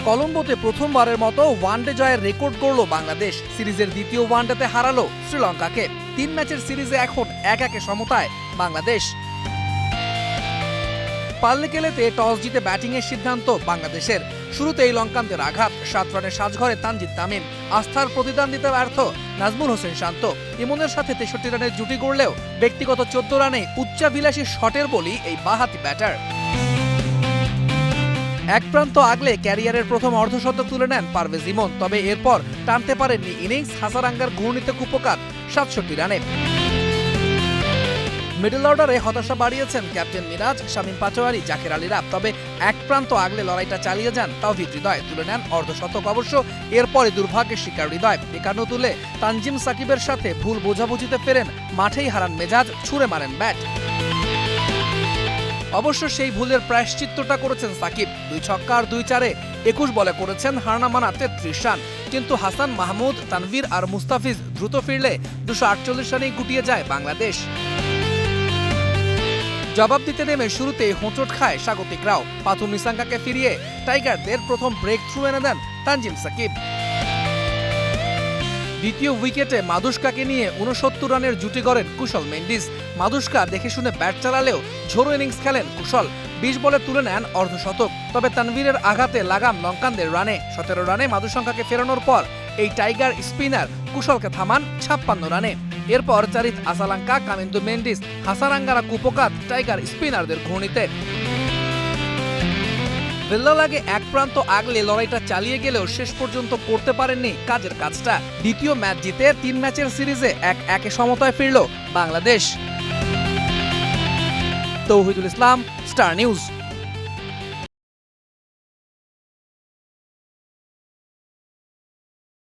কলম্বোতে প্রথমবারের মতো ওয়ানডে জয়ের রেকর্ড করল বাংলাদেশ। সিরিজের দ্বিতীয় ওয়ানডেতে হারালো শ্রীলঙ্কাকে। 3 ম্যাচের সিরিজে এখন 1-1 সমতায় বাংলাদেশ। পাল্লেকেলেতে টস জিতে ব্যাটিংয়ের সিদ্ধান্ত বাংলাদেশের। শুরুতেই লঙ্কানদের আঘাত, 7 রানের সাজঘরে তানজিদ তামিম। আস্থার প্রতিদান দিতে ব্যর্থ নাজমুল হোসেন শান্ত। ইমনের সাথে 63 রানের জুটি গড়লেও ব্যক্তিগত 14 রানে উচ্চাভিলাষী শটের বলি এই বাঁহাতি ব্যাটার। এক প্রান্ত আগলে ক্যারিয়ারের প্রথম অর্ধশতক তুলে নেন পারভেজ ইমন। তবে এরপর টানতে পারেননি ইনিংস। হাসারাঙ্গার ঘূর্ণিতে কুপকাত 67 রানে। মিডল অর্ডারে হতাশা বাড়িয়েছেন ক্যাপ্টেন মিরাজ, শামীম পাটোয়ারি, জাকের আলীরা। তবে এক প্রান্ত আগলে লড়াইটা চালিয়ে যান তাওহিদ হৃদয়, তুলে নেন অর্ধশতক। অবশ্য এরপরে দুর্ভাগ্যের শিকার হৃদয়। 51 তুলে তানজিম সাকিবের সাথে ভুল বোঝাবুঝিতে ফেরেন, মাঠেই হারান মেজাজ, ছুঁড়ে মারেন ব্যাট। অবশ্য সেই ভুলের প্রায়শ্চিত্তটা করেছেন সাকিব। 2 ছক্কা আর 2 চারে 21 বলে করেছেন হারনামানা 33 রান। কিন্তু হাসান মাহমুদ, তানভীর আর মুস্তাফিজ দ্রুত ফিরলে 248 রানেই গুটিয়ে যায় বাংলাদেশ। জবাব দিতে নেমে শুরুতেই হোঁচট খায় স্বাগতিকরাও। পাথর নিসাঙ্গাকে ফিরিয়ে টাইগারদের প্রথম ব্রেক থ্রু এনে দেন তানজিম সাকিব। দ্বিতীয় উইকেটে মাদুস্কাকে নিয়ে 69 রানের জুটি গড়েন কুশল মেন্ডিস। মাদুস্কা দেখে শুনে ব্যাট চালালেও ঝোড়ো ইনিংস খেলেন কুশল। 20 বলে তুলে নেন অর্ধশতক। তবে তানভীরের আঘাতে লাগাম লঙ্কানদের রানে। 17 রানে মাদুসঙ্কাকে ফেরানোর পর এই টাইগার স্পিনার কুশলকে থামান 56 রানে। এরপর চারিত আসালাঙ্কা, কামিন্দু মেন্ডিস, হাসারাঙ্গারা কুপকাত টাইগার স্পিনারদের ঘূর্ণিতে। বেল্লা লাগে এক প্রান্ত আগলে লড়াইটা চালিয়ে গেলেও শেষ পর্যন্ত করতে পারেননি কাজের কাজটা। দ্বিতীয় ম্যাচ জিতে 3 ম্যাচের সিরিজে 1-1 সমতায় ফিরল বাংলাদেশ। তৌহিদুল ইসলাম, স্টার নিউজ।